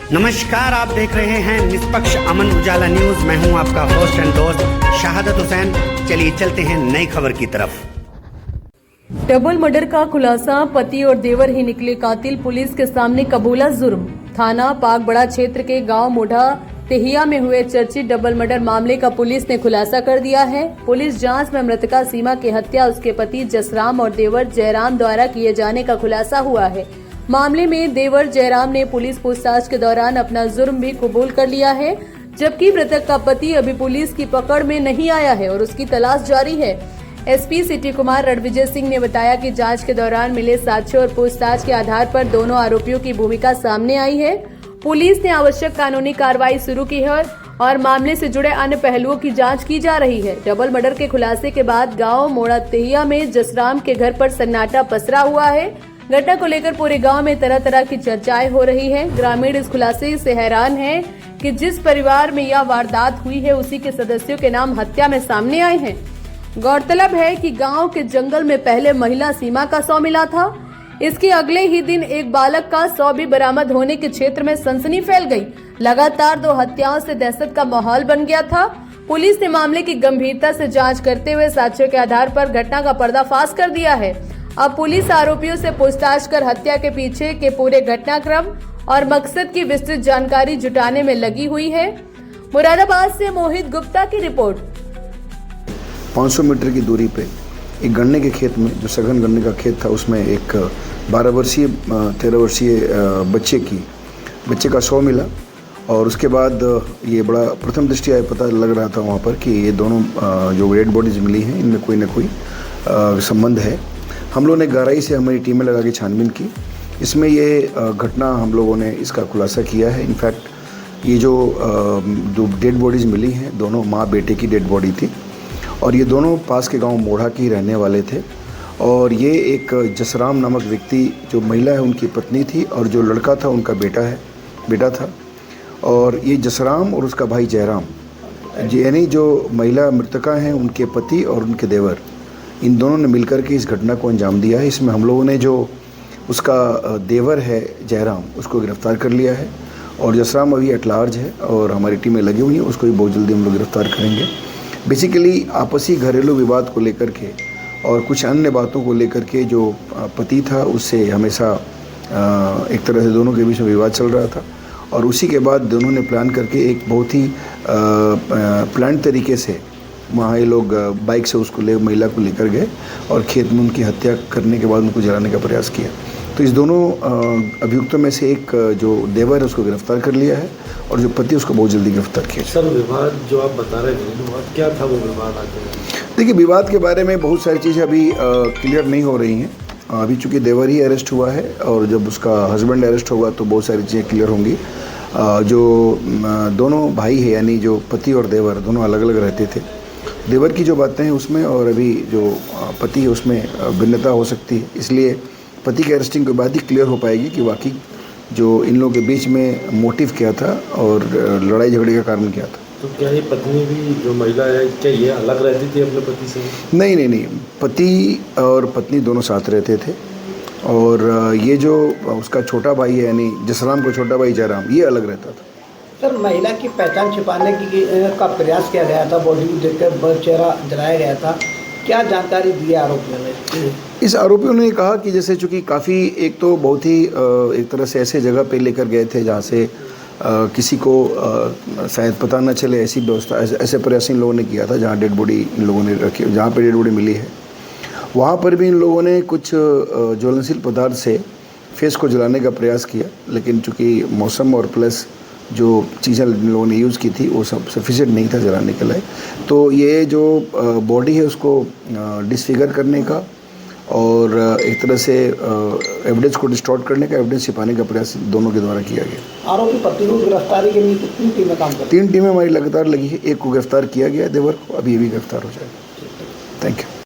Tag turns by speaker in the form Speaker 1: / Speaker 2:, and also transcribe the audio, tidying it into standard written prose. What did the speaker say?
Speaker 1: नमस्कार, आप देख रहे हैं निष्पक्ष अमन उजाला न्यूज। मैं हूं आपका होस्ट एंड दोस्त शहादत हुसैन। चलिए चलते हैं नई खबर की तरफ।
Speaker 2: डबल मर्डर का खुलासा, पति और देवर ही निकले कातिल, पुलिस के सामने कबूला जुर्म। थाना पाकबड़ा क्षेत्र के गांव मोढ़ा तेहिया में हुए चर्चित डबल मर्डर मामले का पुलिस ने खुलासा कर दिया है। पुलिस जांच में मृतका सीमा की हत्या उसके पति जसराम और देवर जयराम द्वारा किए जाने का खुलासा हुआ है। मामले में देवर जयराम ने पुलिस पूछताछ के दौरान अपना जुर्म भी कबूल कर लिया है, जबकि मृतक का पति अभी पुलिस की पकड़ में नहीं आया है और उसकी तलाश जारी है। एसपी सिटी कुमार रणविजय सिंह ने बताया कि जांच के दौरान मिले साक्ष्यों और पूछताछ के आधार पर दोनों आरोपियों की भूमिका सामने आई है। पुलिस ने आवश्यक कानूनी कार्रवाई शुरू की है और मामले से जुड़े अन्य पहलुओं की जांच की जा रही है। डबल मर्डर के खुलासे के बाद गांव मोड़ा तेहिया में जसराम के घर पर सन्नाटा पसरा हुआ है। घटना को लेकर पूरे गांव में तरह तरह की चर्चाएं हो रही है। ग्रामीण इस खुलासे से हैरान हैं कि जिस परिवार में यह वारदात हुई है उसी के सदस्यों के नाम हत्या में सामने आए हैं। गौरतलब है कि गांव के जंगल में पहले महिला सीमा का शव मिला था। इसके अगले ही दिन एक बालक का शव भी बरामद होने के क्षेत्र में सनसनी फैल गई। लगातार 2 हत्याओं से दहशत का माहौल बन गया था। पुलिस ने मामले की गंभीरता से जांच करते हुए साक्ष्यों के आधार पर घटना का पर्दाफाश कर दिया है। अब पुलिस आरोपियों से पूछताछ कर हत्या के पीछे के पूरे घटनाक्रम और मकसद की विस्तृत जानकारी जुटाने में लगी हुई है। मुरादाबाद से मोहित गुप्ता की रिपोर्ट।
Speaker 3: 500 मीटर की दूरी पे एक गन्ने के खेत में, जो सघन गन्ने का खेत था, उसमें एक 12 वर्षीय 13 वर्षीय बच्चे का शव मिला। और उसके बाद ये बड़ा प्रथम दृष्टया पता लग रहा था वहाँ पर कि ये दोनों जो डेड बॉडीज मिली हैं इनमें कोई ना कोई संबंध है। हम लोगों ने गहराई से हमारी टीमें लगा के छानबीन की। इसमें ये घटना हम लोगों ने इसका खुलासा किया है। इनफैक्ट ये जो डेड बॉडीज़ मिली हैं दोनों माँ बेटे की डेड बॉडी थी और ये दोनों पास के गांव मोढ़ा के ही रहने वाले थे। और ये एक जसराम नामक व्यक्ति, जो महिला है उनकी पत्नी थी और जो लड़का था उनका बेटा था। और ये जसराम और उसका भाई जयराम, यानी जो महिला मृतका हैं उनके पति और उनके देवर, इन दोनों ने मिलकर के इस घटना को अंजाम दिया है। इसमें हम लोगों ने जो उसका देवर है जयराम, उसको गिरफ्तार कर लिया है और जसराम अभी एट लार्ज है और हमारी टीमें लगी हुई हैं, उसको भी बहुत जल्दी हम लोग गिरफ्तार करेंगे। बेसिकली आपसी घरेलू विवाद को लेकर के और कुछ अन्य बातों को लेकर के जो पति था उससे हमेशा एक तरह से दोनों के बीच में विवाद चल रहा था और उसी के बाद दोनों ने प्लान करके एक बहुत ही प्लान तरीके से वहाँ ये लोग बाइक से उसको महिला को लेकर गए और खेत में उनकी हत्या करने के बाद उनको जलाने का प्रयास किया। तो इस दोनों अभियुक्तों में से एक जो देवर है उसको गिरफ्तार कर लिया है और जो पति उसको बहुत जल्दी गिरफ्तार किया।
Speaker 4: सर, विवाद जो आप बता रहे थे क्या था वो विवाद आगे?
Speaker 3: देखिए, विवाद के बारे में बहुत सारी चीज़ें अभी क्लियर नहीं हो रही हैं। अभी चूँकि देवर ही अरेस्ट हुआ है और जब उसका हस्बैंड अरेस्ट होगा तो बहुत सारी चीज़ें क्लियर होंगी। जो दोनों भाई है, यानी जो पति और देवर दोनों अलग अलग रहते थे, देवर की जो बातें हैं उसमें और अभी जो पति है उसमें भिन्नता हो सकती है। इसलिए पति के अरेस्टिंग के बाद ही क्लियर हो पाएगी कि वाकई जो इन लोगों के बीच में मोटिव क्या था और लड़ाई झगड़े का कारण क्या था।
Speaker 4: तो क्या ये पत्नी भी जो महिला है, क्या ये अलग रहती थी अपने पति से?
Speaker 3: नहीं, पति और पत्नी दोनों साथ रहते थे और ये जो उसका छोटा भाई है, यानी जसराम का छोटा भाई जयराम, ये अलग रहता था।
Speaker 5: सर, महिला की पहचान छिपाने का प्रयास किया गया था, बॉडी को देखकर चेहरा जलाया गया था, क्या जानकारी दी आरोपियों ने?
Speaker 3: इस आरोपियों ने कहा कि जैसे चूँकि काफ़ी एक तो बहुत ही एक तरह से ऐसे जगह पे लेकर गए थे जहाँ से किसी को शायद पता न चले, ऐसी व्यवस्था ऐसे प्रयास इन लोगों ने किया था। जहाँ डेड बॉडी इन लोगों ने रखी, जहाँ पे डेड बॉडी मिली है वहाँ पर भी इन लोगों ने कुछ ज्वलनशील पदार्थ से फेस को जलाने का प्रयास किया, लेकिन चूँकि मौसम और प्लस जो चीज़ें इन लोगों ने यूज़ की थी वो सब सफिशिएंट नहीं था जलाने के लिए। तो ये जो बॉडी है उसको डिसफिगर करने का और एक तरह से एविडेंस को डिस्टॉर्ट करने का, एविडेंस छिपाने का प्रयास दोनों के द्वारा किया गया।
Speaker 5: आरोपी पति को गिरफ्तारी के लिए कितनी टीमें काम कर रही हैं?
Speaker 3: 3 टीमें हमारी लगातार लगी है। एक को गिरफ्तार किया गया, देवर को, अभी ये भी गिरफ्तार हो जाएगा। Thank you.